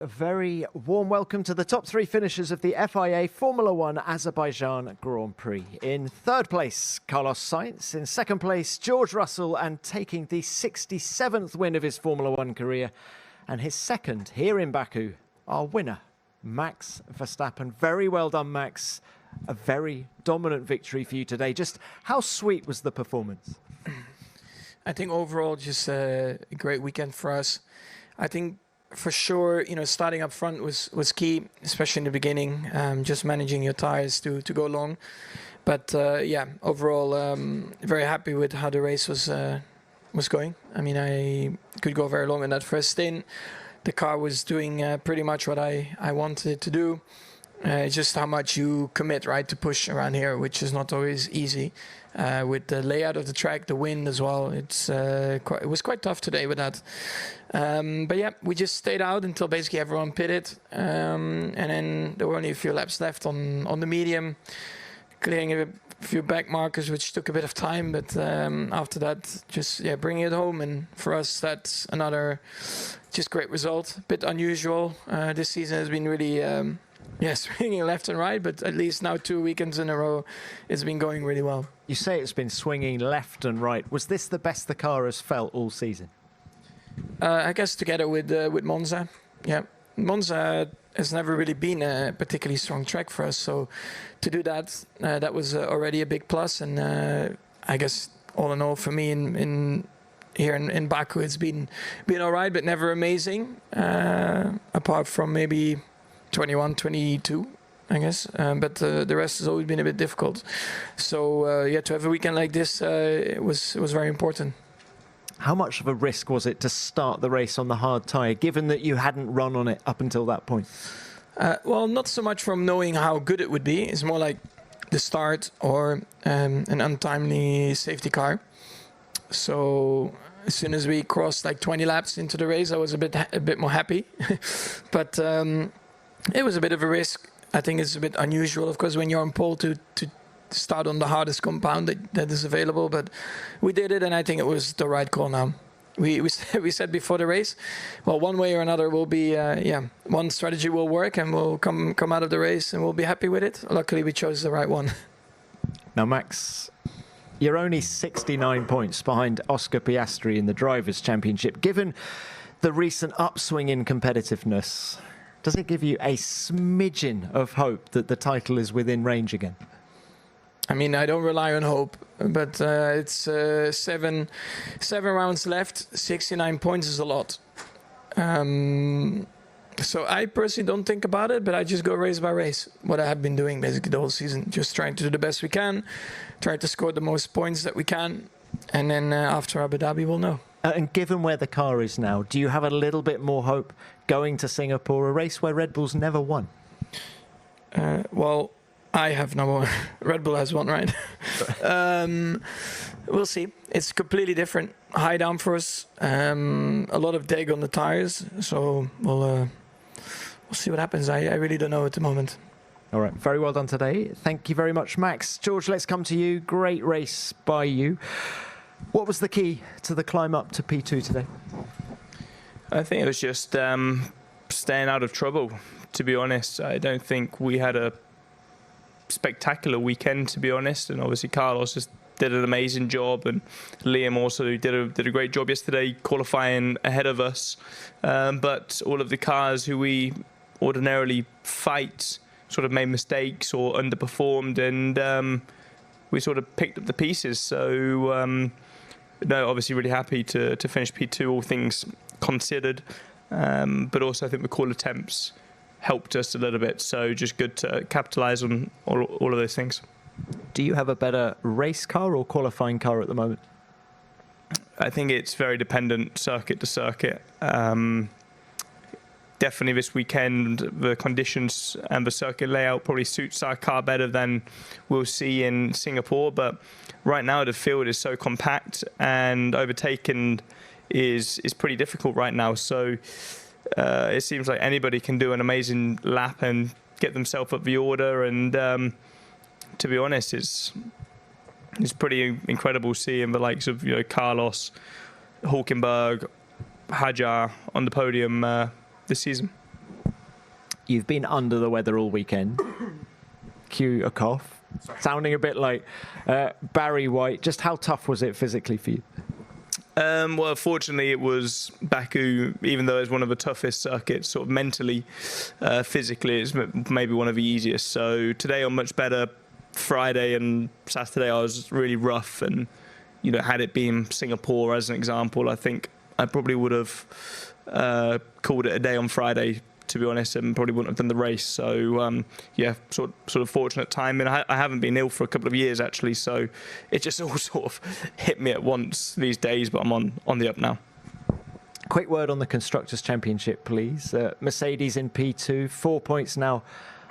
A very warm welcome to the top three finishers of the FIA Formula One Azerbaijan Grand Prix. In third place, Carlos Sainz. In second place, George Russell, and taking the 67th win of his Formula One career. And his second here in Baku, our winner, Max Verstappen. Very well done, Max. A very dominant victory for you today. Just how sweet was the performance? I think overall just a great weekend for us. I think for sure, starting up front was key, especially in the beginning, just managing your tires to go long. But overall, very happy with how the race was going. I mean, I could go very long in that first stint. The car was doing pretty much what I wanted it to do. It's just how much you commit, right, to push around here, which is not always easy. With the layout of the track, the wind as well, it was quite tough today with that. But yeah, we just stayed out until basically everyone pitted, and then there were only a few laps left on the medium, clearing a few back markers, which took a bit of time. But after that, just bringing it home, and for us, that's another just great result. A bit unusual. This season has been really. Swinging left and right, but at least now 2 weekends in a row, it's been going really well. You say it's been swinging left and right. Was this the best the car has felt all season? I guess together with Monza. Yeah, Monza has never really been a particularly strong track for us, so to do that, that was already a big plus. And I guess all in all for me here in Baku, it's been all right, but never amazing. Apart from maybe 21, 22, I guess. But the rest has always been a bit difficult. So, to have a weekend like this it was very important. How much of a risk was it to start the race on the hard tyre, given that you hadn't run on it up until that point? Well, not so much from knowing how good it would be. It's more like the start or an untimely safety car. So as soon as we crossed like 20 laps into the race, I was a bit more happy. But it was a bit of a risk. I think it's a bit unusual, of course, when you're on pole to start on the hardest compound that is available. But we did it, and I think it was the right call now. We said before the race, well, one way or another will be, one strategy will work, and we'll come out of the race, and we'll be happy with it. Luckily, we chose the right one. Now, Max, you're only 69 points behind Oscar Piastri in the Drivers' Championship. Given the recent upswing in competitiveness, does it give you a smidgen of hope that the title is within range again? I mean, I don't rely on hope, but it's seven rounds left. 69 points is a lot. So I personally don't think about it, but I just go race by race. What I have been doing basically the whole season, just trying to do the best we can, try to score the most points that we can, and then after Abu Dhabi, we'll know. And given where the car is now, do you have a little bit more hope going to Singapore, a race where Red Bull's never won? Well, I have no more. Red Bull has one, right? We'll see. It's completely different. High downforce, a lot of deg on the tires. So we'll see what happens. I really don't know at the moment. All right. Very well done today. Thank you very much, Max. George, let's come to you. Great race by you. What was the key to the climb up to P2 today? I think it was just staying out of trouble, to be honest. I don't think we had a spectacular weekend, to be honest. And obviously Carlos just did an amazing job, and Liam also did a great job yesterday qualifying ahead of us. But all of the cars who we ordinarily fight sort of made mistakes or underperformed, and we sort of picked up the pieces. So no, obviously really happy to finish P2, all things considered. But also I think the call attempts helped us a little bit. So just good to capitalise on all of those things. Do you have a better race car or qualifying car at the moment? I think it's very dependent circuit to circuit. Definitely this weekend, the conditions and the circuit layout probably suits our car better than we'll see in Singapore. But right now the field is so compact, and overtaking is pretty difficult right now. So it seems like anybody can do an amazing lap and get themselves up the order. And to be honest, it's pretty incredible seeing the likes of Carlos, Hulkenberg, Hajar on the podium this season. You've been under the weather all weekend. Cue a cough. Sounding a bit like Barry White. Just how tough was it physically for you? Well, fortunately, it was Baku, even though it's one of the toughest circuits, sort of mentally, physically, it's maybe one of the easiest. So today I'm much better. Friday and Saturday I was really rough, and had it been Singapore as an example, I think I probably would have called it a day on Friday, to be honest, and probably wouldn't have done the race. So sort of fortunate timing. I haven't been ill for a couple of years actually, so it just all sort of hit me at once these days. But I'm on the up now. Quick word on the Constructors' Championship, please. Mercedes in P2, 4 points now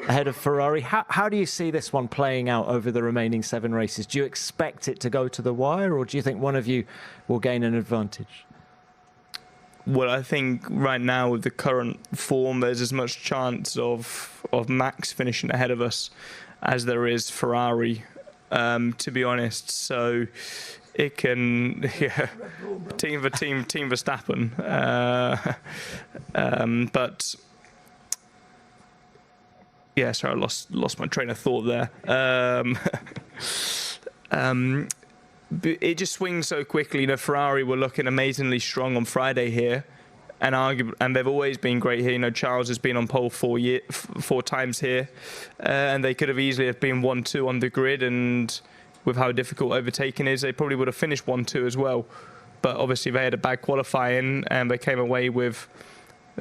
ahead of Ferrari. How do you see this one playing out over the remaining 7 races? Do you expect it to go to the wire, or do you think one of you will gain an advantage? Well, I think right now with the current form, there's as much chance of Max finishing ahead of us as there is Ferrari, to be honest. So it can, team Verstappen. But yeah, sorry, I lost my train of thought there. It just swings so quickly. Ferrari were looking amazingly strong on Friday here, and they've always been great here. Charles has been on pole 4 times here, and they could have easily have been 1-2 on the grid. And with how difficult overtaking is, they probably would have finished 1-2 as well. But obviously they had a bad qualifying, and they came away with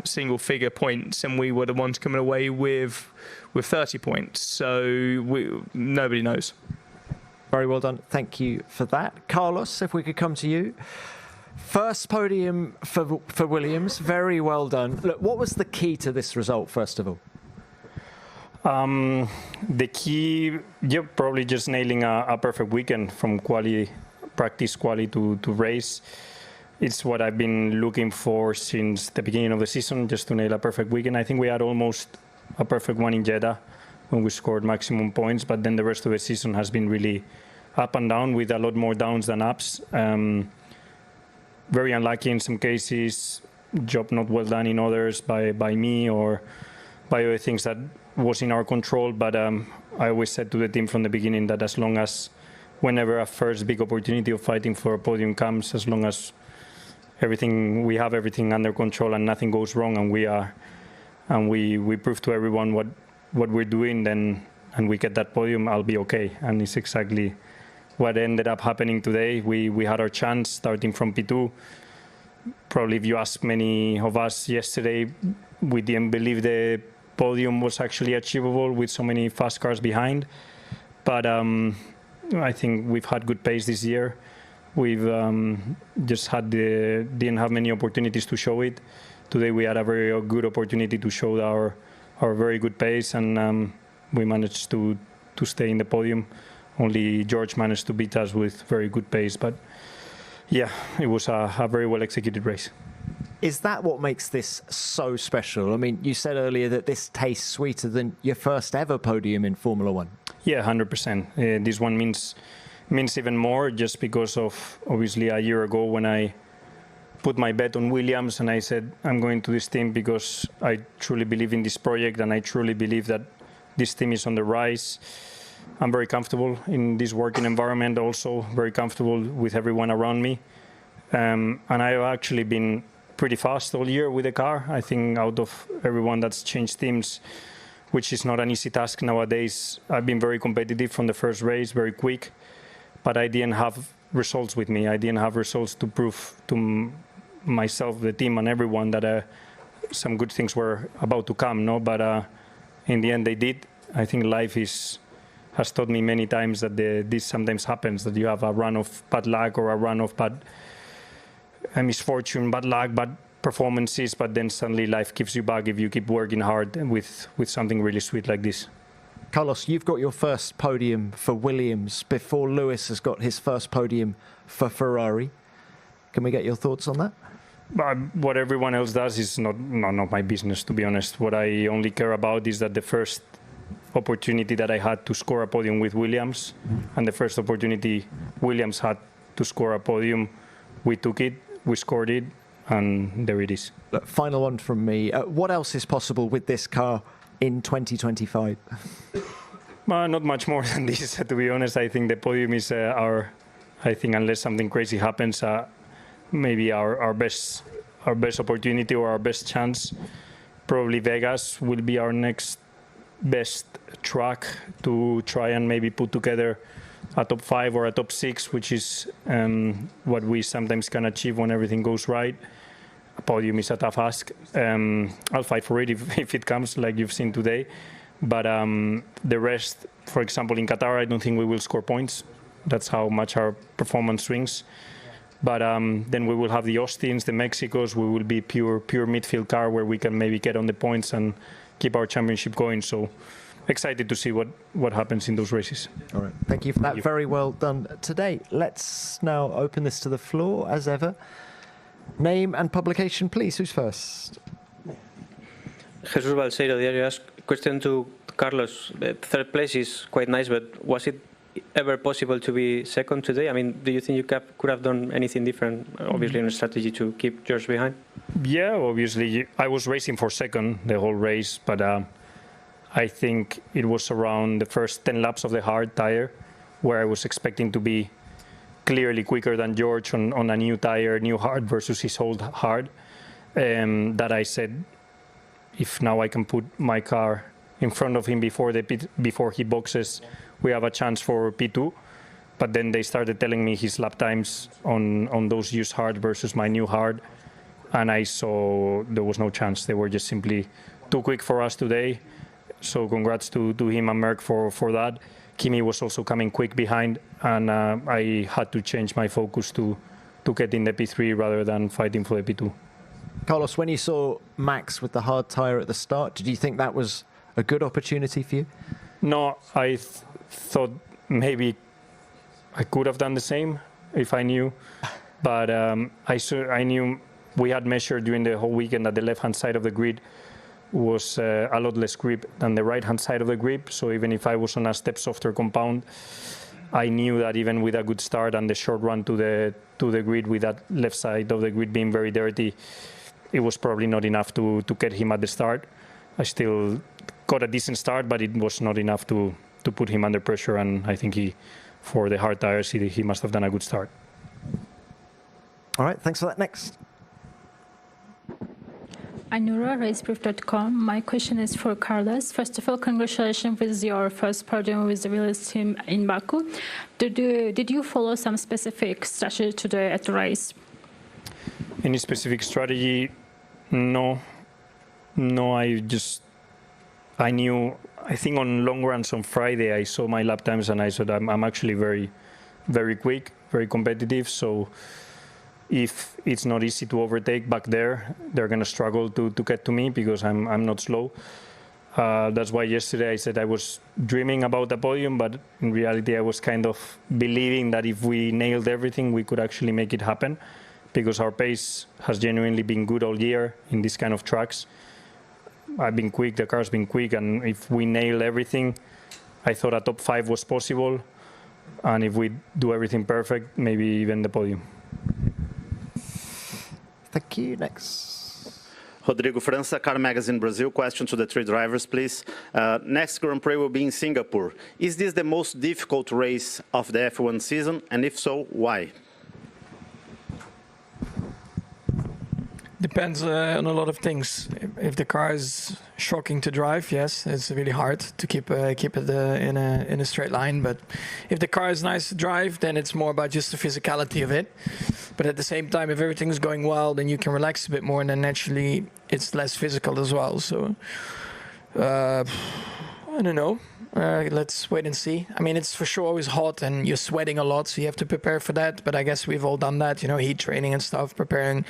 single-figure points, and we were the ones coming away with 30 points. So nobody knows. Very well done. Thank you for that. Carlos, if we could come to you. First podium for Williams. Very well done. Look, what was the key to this result, first of all? The key, probably just nailing a perfect weekend from practice quali to race. It's what I've been looking for since the beginning of the season, just to nail a perfect weekend. I think we had almost a perfect one in Jeddah when we scored maximum points, but then the rest of the season has been really up and down, with a lot more downs than ups. Very unlucky in some cases, job not well done in others by me or by other things that was in our control. But I always said to the team from the beginning that as long as whenever a first big opportunity of fighting for a podium comes, as long as we have everything under control and nothing goes wrong, and we prove to everyone what we're doing, then and we get that podium, I'll be okay. And it's exactly what ended up happening today. We had our chance starting from P2. Probably if you ask many of us yesterday, we didn't believe the podium was actually achievable with so many fast cars behind. But I think we've had good pace this year. We've just didn't have many opportunities to show it. Today we had a very good opportunity to show our very good pace, and we managed to stay in the podium. Only George managed to beat us with very good pace. But yeah, it was a very well executed race. Is that what makes this so special? I mean, you said earlier that this tastes sweeter than your first ever podium in Formula One. Yeah, 100%. This one means even more, just because of obviously a year ago when I put my bet on Williams and I said I'm going to this team because I truly believe in this project and I truly believe that this team is on the rise. I'm very comfortable in this working environment, also very comfortable with everyone around me. And I've actually been pretty fast all year with the car. I think out of everyone that's changed teams, which is not an easy task nowadays, I've been very competitive from the first race, very quick. But I didn't have results with me. I didn't have results to prove to myself, the team, and everyone that some good things were about to come. No, but in the end, they did. I think life has taught me many times that this sometimes happens, that you have a run of bad luck or a run of bad misfortune, bad luck, bad performances, but then suddenly life gives you back if you keep working hard with something really sweet like this. Carlos, you've got your first podium for Williams before Lewis has got his first podium for Ferrari. Can we get your thoughts on that? What everyone else does is not my business, to be honest. What I only care about is that the first opportunity that I had to score a podium with Williams, and the first opportunity Williams had to score a podium, we took it, we scored it, and there it is. Final one from me. What else is possible with this car in 2025? Not much more than this, to be honest. I think the podium is I think unless something crazy happens, maybe our best opportunity or our best chance. Probably Vegas will be our next best track to try and maybe put together a top 5 or a top 6, which is what we sometimes can achieve when everything goes right. A podium is a tough ask. I'll fight for it if it comes, like you've seen today. But the rest, for example, in Qatar, I don't think we will score points. That's how much our performance swings. But then we will have the Austins, the Mexicos. We will be pure midfield car where we can maybe get on the points and keep our championship going. So excited to see what happens in those races. All right. Thank you for that. Very well done today. Let's now open this to the floor as ever. Name and publication, please. Who's first? Jesus Balseiro, Diario As. Question to Carlos. Third place is quite nice, but was it ever possible to be second today? I mean, do you think you could have done anything different, obviously, in a strategy to keep George behind? Yeah, obviously. I was racing for second the whole race, but I think it was around the first 10 laps of the hard tire where I was expecting to be clearly quicker than George on a new tire, new hard versus his old hard. That I said, if now I can put my car in front of him before he boxes, we have a chance for P2. But then they started telling me his lap times on those used hard versus my new hard, and I saw there was no chance. They were just simply too quick for us today. So congrats to him and Merck for that. Kimi was also coming quick behind, and I had to change my focus to get in the P3 rather than fighting for the P2. Carlos, when you saw Max with the hard tyre at the start, did you think that was a good opportunity for you? No, I thought maybe I could have done the same if I knew. But I knew we had measured during the whole weekend that the left-hand side of the grid was a lot less grip than the right-hand side of the grip. So even if I was on a step softer compound, I knew that even with a good start and the short run to the grid with that left side of the grid being very dirty, it was probably not enough to get him at the start. I still got a decent start, but it was not enough to put him under pressure. And I think for the hard tires, he must have done a good start. All right, thanks for that. Next. Anura, raceproof.com. My question is for Carlos. First of all, congratulations with your first podium with the Williams team in Baku. Did you follow some specific strategy today at the race? Any specific strategy? No, I knew, I think on long runs on Friday, I saw my lap times and I said I'm actually very, very quick, very competitive. So if it's not easy to overtake back there, they're going to struggle to get to me because I'm not slow. That's why yesterday I said I was dreaming about the podium, but in reality I was kind of believing that if we nailed everything, we could actually make it happen, because our pace has genuinely been good all year in these kind of tracks. I've been quick, the car's been quick, and if we nail everything, I thought a top 5 was possible, and if we do everything perfect, maybe even the podium. Thank you. Next. Rodrigo França, Car Magazine Brazil. Question to the 3 drivers, please. Next Grand Prix will be in Singapore. Is this the most difficult race of the F1 season? And if so, why? Depends on a lot of things. If the car is shocking to drive, yes, it's really hard to keep it in a straight line. But if the car is nice to drive, then it's more about just the physicality of it. But at the same time, if everything's going well, then you can relax a bit more, and then naturally it's less physical as well. So I don't know. Let's wait and see. I mean, it's for sure always hot and you're sweating a lot, so you have to prepare for that. But I guess we've all done that, heat training and stuff, preparing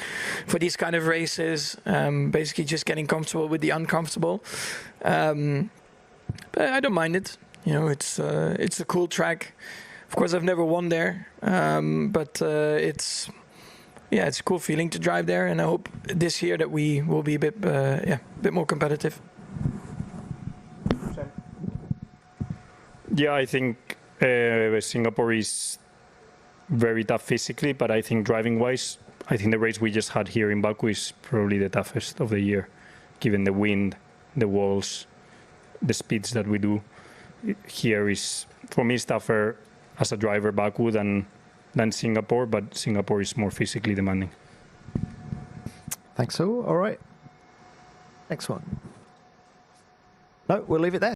for these kind of races, basically just getting comfortable with the uncomfortable. But I don't mind it. It's a cool track. Of course, I've never won there, but it's a cool feeling to drive there, and I hope this year that we will be a bit more competitive. Yeah, I think Singapore is very tough physically, but I think driving-wise, I think the race we just had here in Baku is probably the toughest of the year, given the wind, the walls, the speeds that we do here is, for me, is tougher as a driver Baku than Singapore, but Singapore is more physically demanding. Thanks all. All right. Next one. No, we'll leave it there.